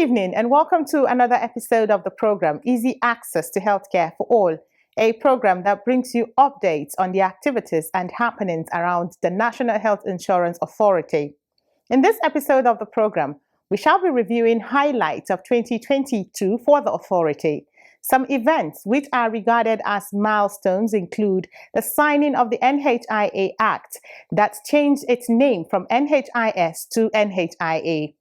evening and welcome to another episode of the program Easy Access to Healthcare for All, a program that brings you updates on the activities and happenings around the National Health Insurance Authority. In this episode of the program, we shall be reviewing highlights of 2022 for the authority. Some events which are regarded as milestones include the signing of the NHIA Act that changed its name from NHIS to NHIA.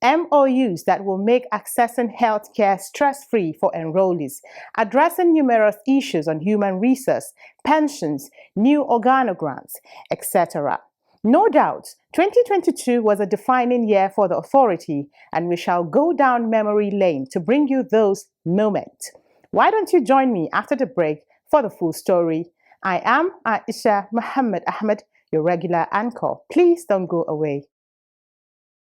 MOUs that will make accessing healthcare stress-free for enrollees, addressing numerous issues on human resource, pensions, new organograms, etc. No doubt, 2022 was a defining year for the authority, and we shall go down memory lane to bring you those moments. Why don't you join me after the break for the full story? I am Aisha Muhammad Ahmed, your regular anchor. Please don't go away.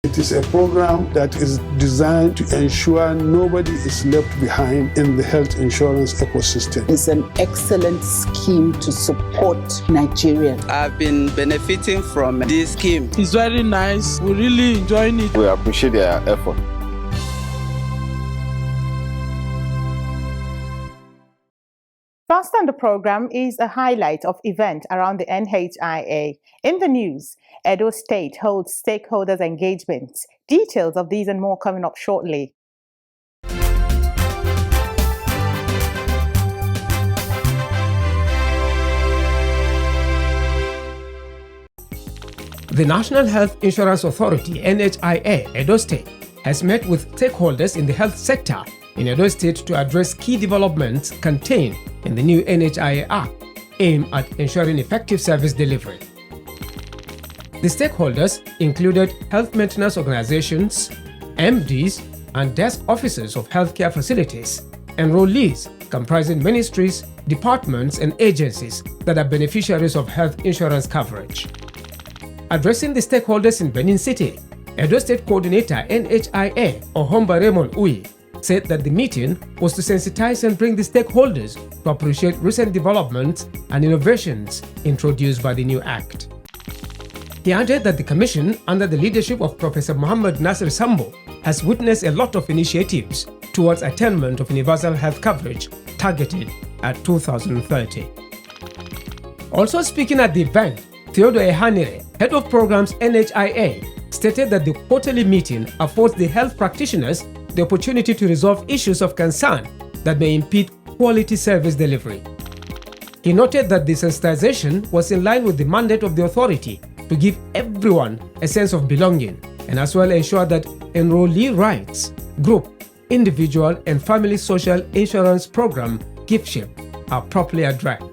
It is a program that is designed to ensure nobody is left behind in the health insurance ecosystem. It's an excellent scheme to support Nigerians. I've been benefiting from this scheme. It's very nice. We really enjoying it. We appreciate their effort. First on the program is a highlight of event around the NHIA. In the news, Edo State holds stakeholders engagements. Details of these and more coming up shortly. The National Health Insurance Authority, NHIA, Edo State, has met with stakeholders in the health sector in Edo State to address key developments contained in the new NHIA Act aimed at ensuring effective service delivery. The stakeholders included health maintenance organizations, MDs, and desk officers of healthcare facilities, enrollees comprising ministries, departments, and agencies that are beneficiaries of health insurance coverage. Addressing the stakeholders in Benin City, Edo State Coordinator NHIA, Ohomba Raymond Uyi, said that the meeting was to sensitize and bring the stakeholders to appreciate recent developments and innovations introduced by the new Act. He added that the Commission, under the leadership of Professor Muhammad Nasir Sambo, has witnessed a lot of initiatives towards attainment of universal health coverage targeted at 2030. Also speaking at the event, Theodore Ehanire, Head of Programs NHIA, stated that the quarterly meeting affords the health practitioners the opportunity to resolve issues of concern that may impede quality service delivery. He noted that the sensitization was in line with the mandate of the authority to give everyone a sense of belonging and as well ensure that enrollee rights, group, individual, and family social insurance program giftship are properly addressed.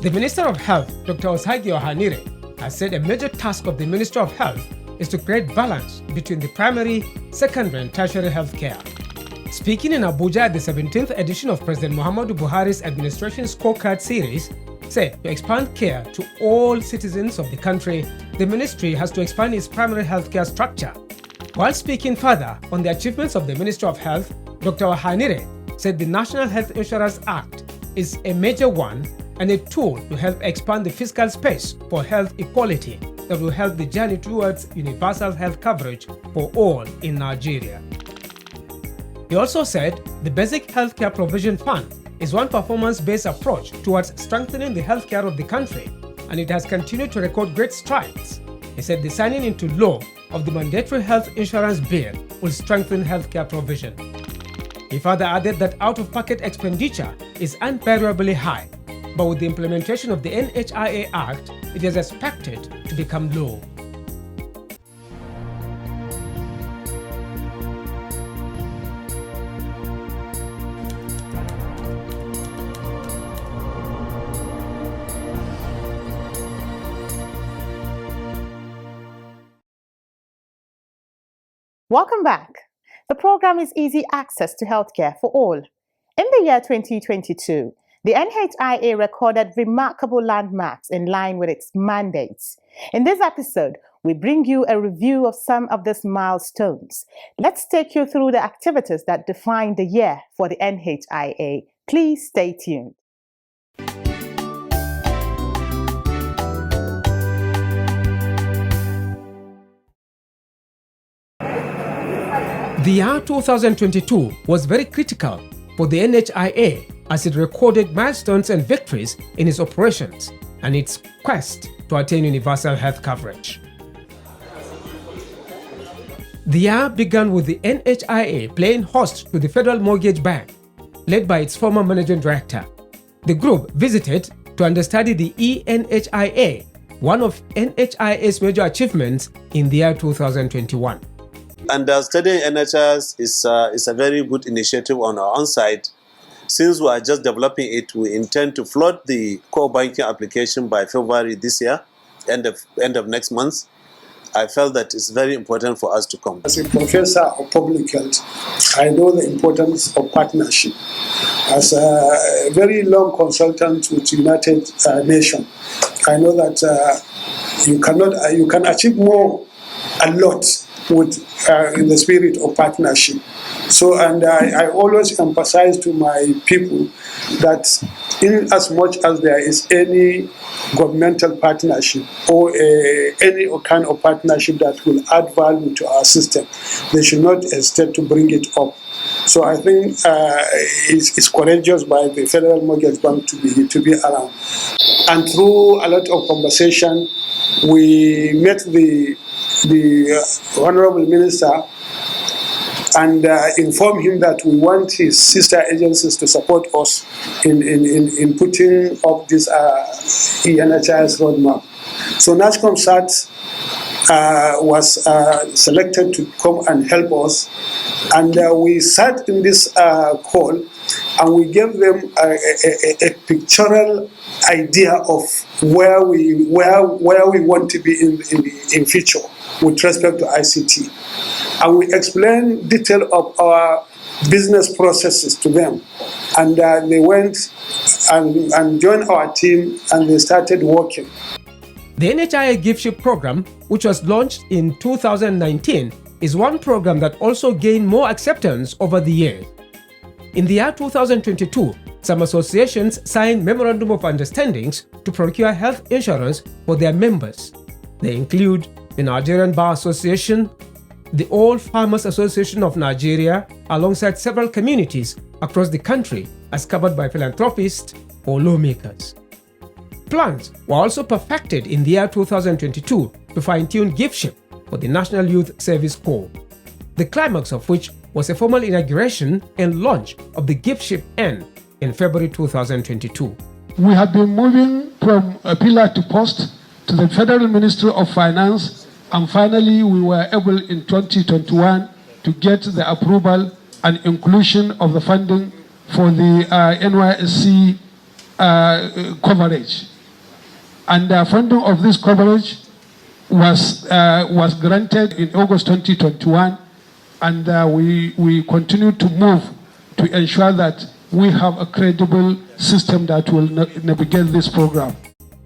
The Minister of Health, Dr. Osagi Ohanire, has said a major task of the Ministry of Health is to create balance between the primary, secondary, and tertiary health care. Speaking in Abuja at the 17th edition of President Muhammadu Buhari's Administration Scorecard Series, said to expand care to all citizens of the country, the ministry has to expand its primary health care structure. While speaking further on the achievements of the Ministry of Health, Dr. Ohanire said the National Health Insurance Act is a major one and a tool to help expand the fiscal space for health equality that will help the journey towards universal health coverage for all in Nigeria. He also said the Basic Healthcare Provision Fund is one performance-based approach towards strengthening the healthcare of the country, and it has continued to record great strides. He said the signing into law of the Mandatory Health Insurance Bill will strengthen healthcare provision. He further added that out-of-pocket expenditure is unbearably high, but with the implementation of the NHIA Act, it is expected to become low. Welcome back. The program is Easy Access to Healthcare for All. In the year 2022, the NHIA recorded remarkable landmarks in line with its mandates. In this episode, we bring you a review of some of these milestones. Let's take you through the activities that define the year for the NHIA. Please stay tuned. The year 2022 was very critical for the NHIA as it recorded milestones and victories in its operations and its quest to attain universal health coverage. The year began with the NHIA playing host to the Federal Mortgage Bank, led by its former managing director. The group visited to understudy the ENHIA, one of NHIA's major achievements in the year 2021. Understudying NHIS is a very good initiative on our own side. Since we are just developing it, we intend to flood the core banking application by February this year, end of next month. I felt that it's very important for us to come. As a professor of public health, I know the importance of partnership. As a very long consultant with United Nations, I know that you can achieve a lot with in the spirit of partnership. So, and I always emphasize to my people that in as much as there is any governmental partnership or any kind of partnership that will add value to our system, they should not hesitate to bring it up. So I think it's courageous by the Federal Mortgage Bank to be around. And through a lot of conversation, we met the Honorable Minister and inform him that we want his sister agencies to support us in putting up this NHIS roadmap. So NASCOMSAT was selected to come and help us, and we sat in this call and we gave them a pictorial idea of where we want to be in future with respect to ICT. And we explained detail of our business processes to them. And they went and joined our team and they started working. The NHIA Giftship program, which was launched in 2019, is one program that also gained more acceptance over the years. In the year 2022, some associations signed Memorandum of Understandings to procure health insurance for their members. They include the Nigerian Bar Association, the All Farmers Association of Nigeria, alongside several communities across the country as covered by philanthropists or lawmakers. Plans were also perfected in the year 2022 to fine-tune Giftship for the National Youth Service Corps, the climax of which was a formal inauguration and launch of the Giftship N in February 2022. We have been moving from a pillar to post to the Federal Ministry of Finance, and finally we were able in 2021 to get the approval and inclusion of the funding for the NYSC coverage. And the funding of this coverage was granted in August 2021, and we continue to move to ensure that we have a credible system that will navigate this program.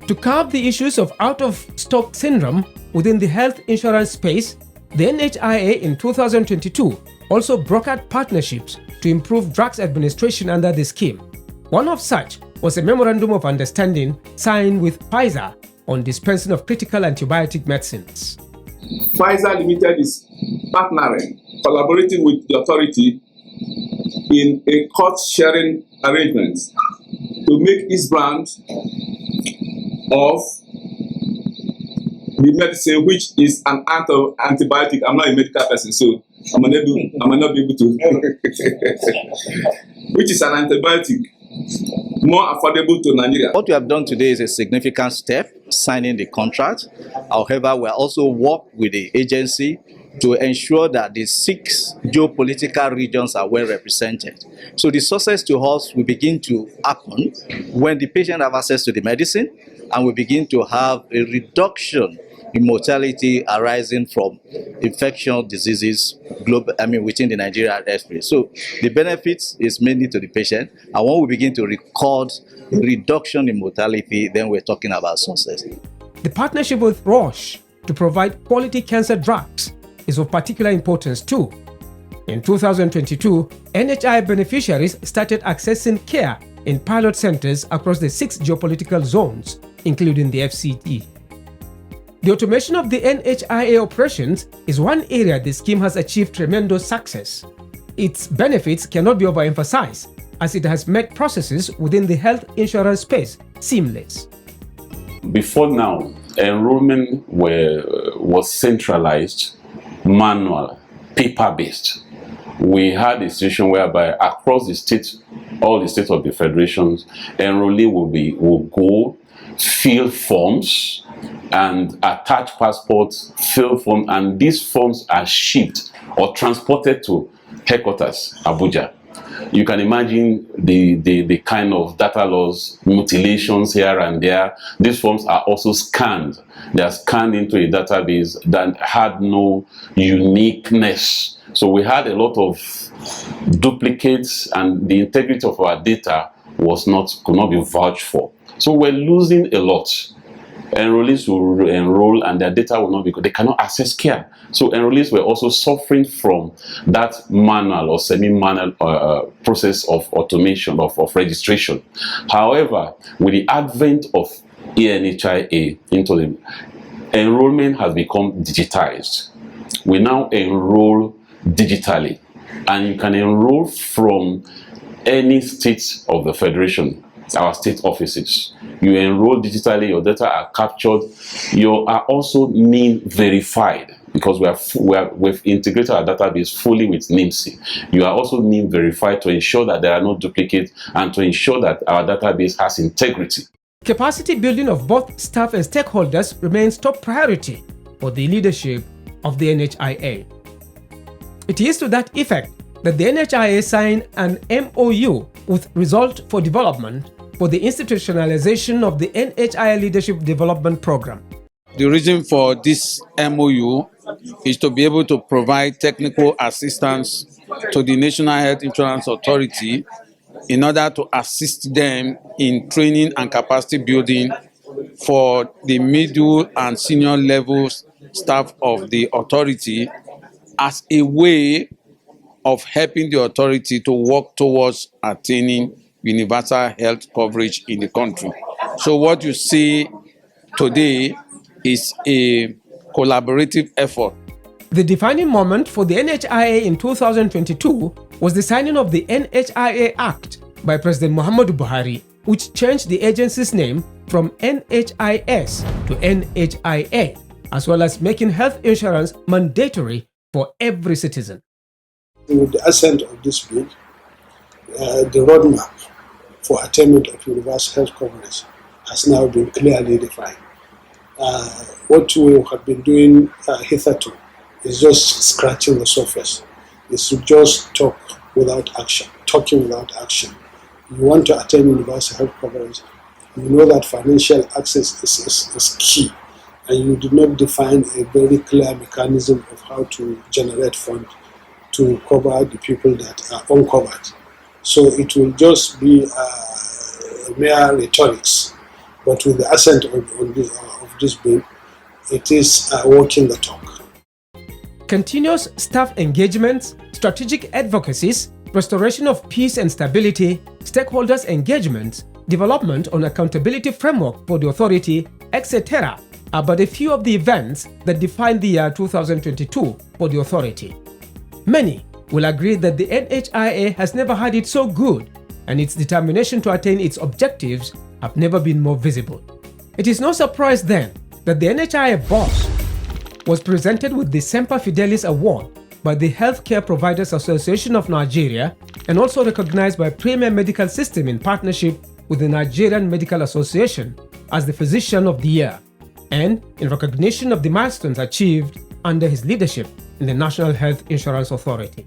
To curb the issues of out-of-stock syndrome within the health insurance space, the NHIA in 2022 also brokered partnerships to improve drugs administration under the scheme. One of such was a Memorandum of Understanding signed with Pfizer on dispensing of critical antibiotic medicines. Pfizer Limited is partnering, collaborating with the authority in a cost-sharing arrangement to make its brand of the medicine, which is an antibiotic. I'm not a medical person, so I might not be able to. Which is an antibiotic, more affordable to Nigeria. What we have done today is a significant step, signing the contract. However, we are also working with the agency to ensure that the 6 geopolitical regions are well represented. So the success to us will begin to happen when the patient have access to the medicine, and we begin to have a reduction in mortality arising from infectious diseases within the Nigerian airspace. So the benefits is mainly to the patient, and when we begin to record a reduction in mortality, then we're talking about success. The partnership with Roche to provide quality cancer drugs is of particular importance too. In 2022, NHI beneficiaries started accessing care in pilot centers across the 6 geopolitical zones, including the FCT. The automation of the NHIA operations is one area the scheme has achieved tremendous success. Its benefits cannot be overemphasized, as it has made processes within the health insurance space seamless. Before now, enrollment was centralized, manual, paper-based. We had a situation whereby across the state, all the states of the federations, enrollee will go, fill forms, and attach passports, fill forms, and these forms are shipped or transported to headquarters, Abuja. You can imagine the kind of data loss, mutilations here and there. These forms are also scanned. They are scanned into a database that had no uniqueness. So we had a lot of duplicates, and the integrity of our data could not be vouched for. So we're losing a lot. Enrollees will enroll and their data will not be good. They cannot access care. So enrollees were also suffering from that manual or semi-manual process of automation of registration. However, with the advent of NHIA into the enrollment has become digitized. We now enroll digitally, and you can enroll from any state of the federation, our state offices. You enroll digitally, your data are captured. You are also NIM verified, because we've integrated our database fully with NIMC. You are also NIM verified to ensure that there are no duplicates and to ensure that our database has integrity. Capacity building of both staff and stakeholders remains top priority for the leadership of the NHIA. It is to that effect that the NHIA signed an MOU with Result for Development for the institutionalization of the NHIA Leadership Development Program. The reason for this MOU is to be able to provide technical assistance to the National Health Insurance Authority in order to assist them in training and capacity building for the middle and senior level staff of the authority, as a way of helping the authority to work towards attaining universal health coverage in the country. So what you see today is a collaborative effort. The defining moment for the NHIA in 2022 was the signing of the NHIA Act by President Muhammadu Buhari, which changed the agency's name from NHIS to NHIA, as well as making health insurance mandatory for every citizen. With the assent of this bill, the roadmap for attainment of universal health coverage has now been clearly defined. What we have been doing hitherto is just scratching the surface. It's to just talk without action, talking without action. You want to attain universal health coverage, you know that financial access is key, and you do not define a very clear mechanism of how to generate funds to cover the people that are uncovered. So it will just be mere rhetorics, but with the assent of this bill, it is walking the talk. Continuous staff engagements, strategic advocacies, restoration of peace and stability, stakeholders' engagement, development on accountability framework for the authority, etc. are but a few of the events that define the year 2022 for the authority. Many will agree that the NHIA has never had it so good, and its determination to attain its objectives have never been more visible. It is no surprise then that the NHIA boss was presented with the Semper Fidelis Award by the Healthcare Providers Association of Nigeria, and also recognized by Premier Medical System in partnership with the Nigerian Medical Association as the Physician of the Year, and in recognition of the milestones achieved under his leadership in the National Health Insurance Authority.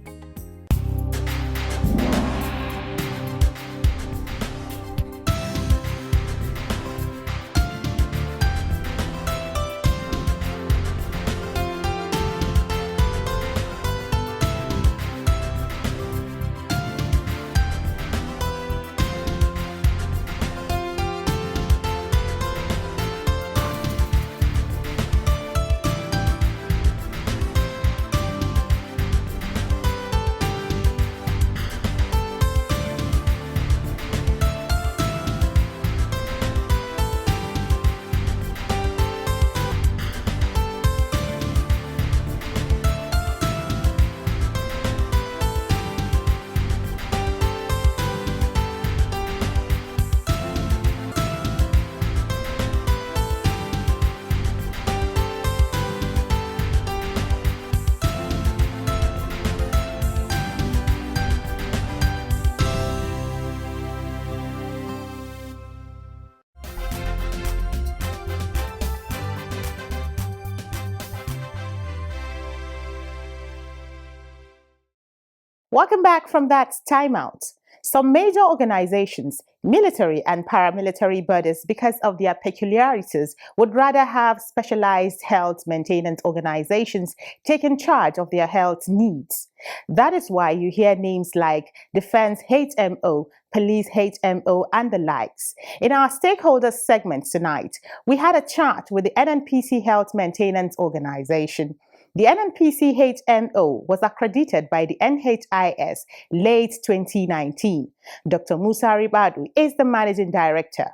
Welcome back from that timeout. Some major organizations, military and paramilitary bodies, because of their peculiarities, would rather have specialized health maintenance organizations taking charge of their health needs. That is why you hear names like Defense HMO, Police HMO, and the likes. In our stakeholders segment tonight, we had a chat with the NNPC Health Maintenance Organization. The NNPC HMO was accredited by the NHIS late 2019. Dr. Musa Ribadu is the managing director.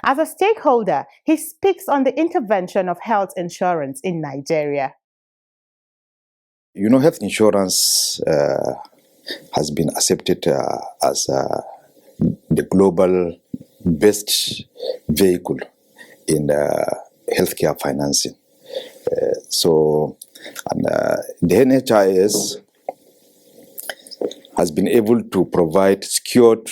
As a stakeholder, he speaks on the intervention of health insurance in Nigeria. You know, health insurance has been accepted as the global best vehicle in healthcare financing. The NHIS has been able to provide secured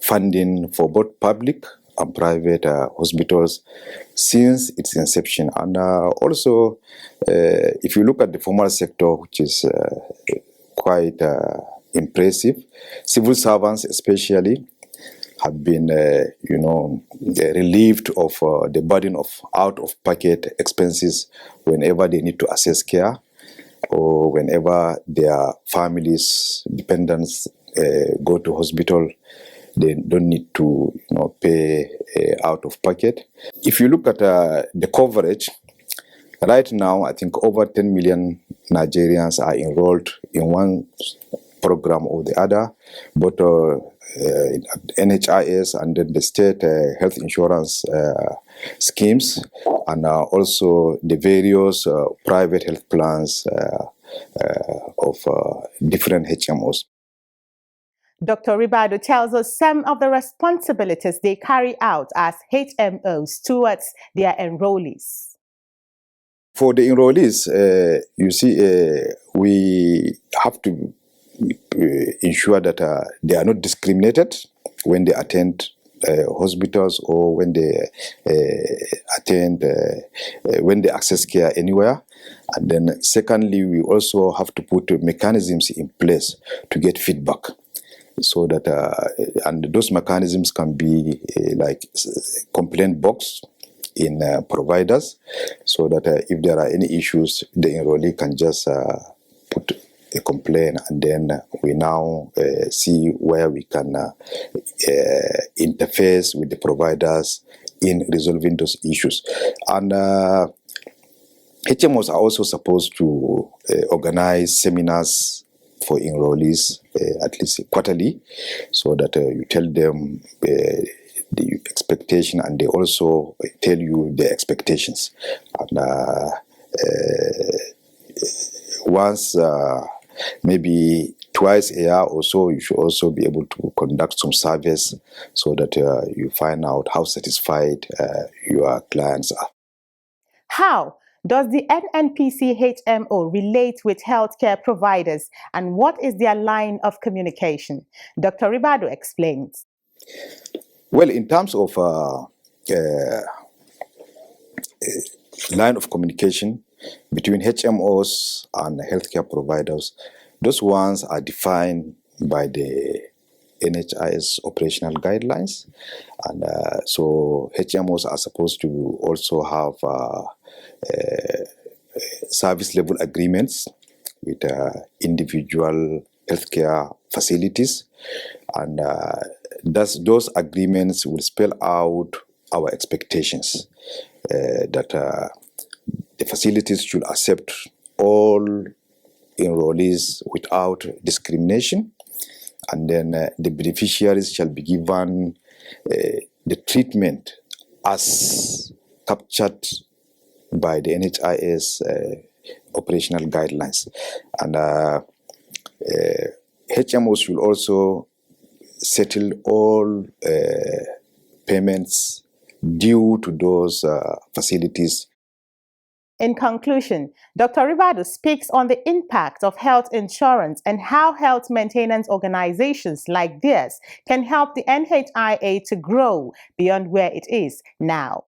funding for both public and private hospitals since its inception. And also, if you look at the formal sector, which is quite impressive, civil servants especially have been, relieved of the burden of out-of-pocket expenses whenever they need to access care or whenever their families, dependents go to hospital. They don't need to pay out of pocket. If you look at the coverage, right now I think over 10 million Nigerians are enrolled in one program or the other, but NHIS and then the state health insurance schemes, and also the various private health plans of different HMOs. Dr. Ribadu tells us some of the responsibilities they carry out as HMOs towards their enrollees. For the enrollees, you see, we have to ensure that they are not discriminated when they attend hospitals or when they when they access care anywhere. And then secondly, we also have to put mechanisms in place to get feedback, so that and those mechanisms can be like complaint box in providers, so that if there are any issues, the enrollee can just put a complaint, and then we now see where we can interface with the providers in resolving those issues. And HMOs are also supposed to organize seminars for enrollees, at least quarterly, so that you tell them the expectation, and they also tell you their expectations. And once, maybe twice a year or so, you should also be able to conduct some surveys, so that you find out how satisfied your clients are. How does the NNPC HMO relate with healthcare providers, and what is their line of communication? Dr. Ribadu explains. Well, in terms of line of communication between HMOs and healthcare providers, those ones are defined by the NHIS operational guidelines. And so HMOs are supposed to also have service level agreements with individual healthcare facilities. And those agreements will spell out our expectations that the facilities should accept all enrollees without discrimination, and then the beneficiaries shall be given the treatment as captured by the NHIS operational guidelines. And HMOs should also settle all payments due to those facilities. In conclusion, Dr. Ribadu speaks on the impact of health insurance and how health maintenance organizations like this can help the NHIA to grow beyond where it is now.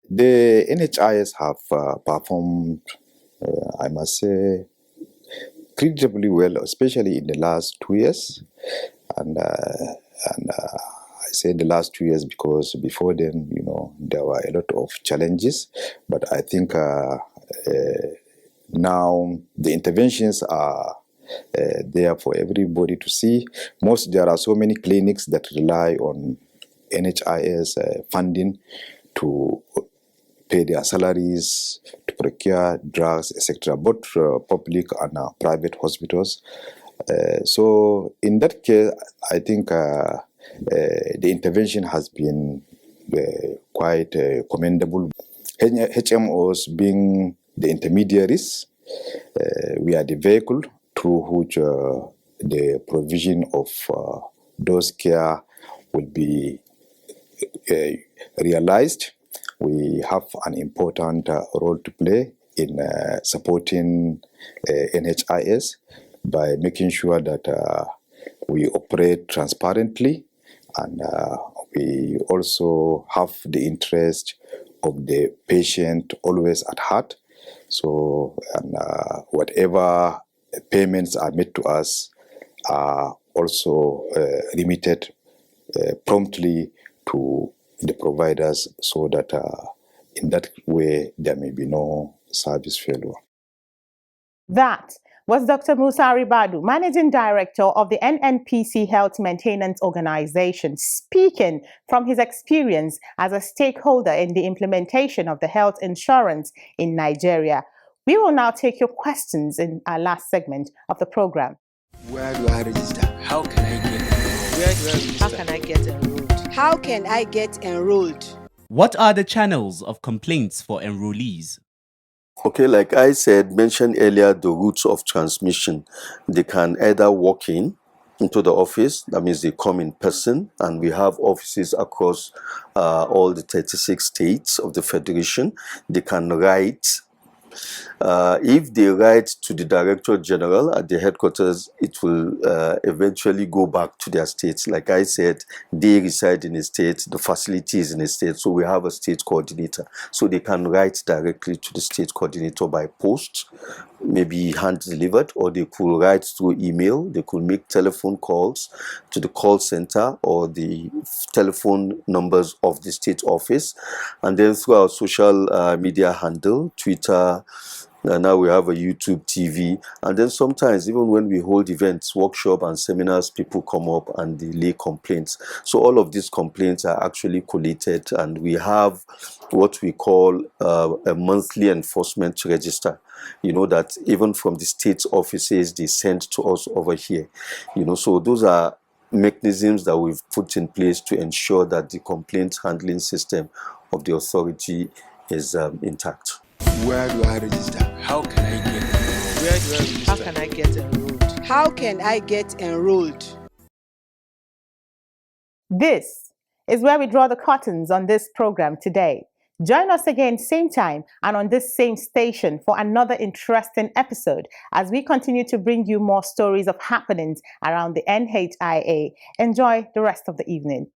The NHIS have performed, I must say, incredibly well, especially in the last 2 years. And I say the last 2 years because before then, there were a lot of challenges. But I think now the interventions are there for everybody to see. There are so many clinics that rely on NHIS funding to pay their salaries, to procure drugs, etc., both public and private hospitals. So in that case, I think the intervention has been quite commendable. HMOs being the intermediaries, we are the vehicle through which the provision of those care will be realized. We have an important role to play in supporting NHIS by making sure that we operate transparently, and we also have the interest of the patient always at heart. So, whatever payments are made to us are also remitted promptly to the providers, so that in that way there may be no service failure. That was Dr. Musa Ribadu, Managing Director of the NNPC Health Maintenance Organization, speaking from his experience as a stakeholder in the implementation of the health insurance in Nigeria. We will now take your questions in our last segment of the program. Where do I register? How can I get enrolled? Where do I register? How can I get enrolled? How can I get enrolled? What are the channels of complaints for enrollees? Okay, like I mentioned earlier, the routes of transmission. They can either walk into the office, that means they come in person, and we have offices across all the 36 states of the Federation. They can write. If they write to the Director General at the headquarters, it will eventually go back to their states. Like I said, they reside in a state, the facility is in a state, so we have a state coordinator. So they can write directly to the state coordinator by post, maybe hand delivered, or they could write through email. They could make telephone calls to the call center or the telephone numbers of the state office, and then through our social media handle, Twitter. Now we have a YouTube TV, and then sometimes even when we hold events, workshop and seminars, people come up and they lay complaints. So all of these complaints are actually collated, and we have what we call a monthly enforcement register, that even from the state offices they send to us over here. So those are mechanisms that we've put in place to ensure that the complaint handling system of the authority is intact. Where do I register? How can I get enrolled? Where do I register? How can I get enrolled? How can I get enrolled? This is where we draw the curtains on this program today. Join us again same time and on this same station for another interesting episode as we continue to bring you more stories of happenings around the NHIA. Enjoy the rest of the evening.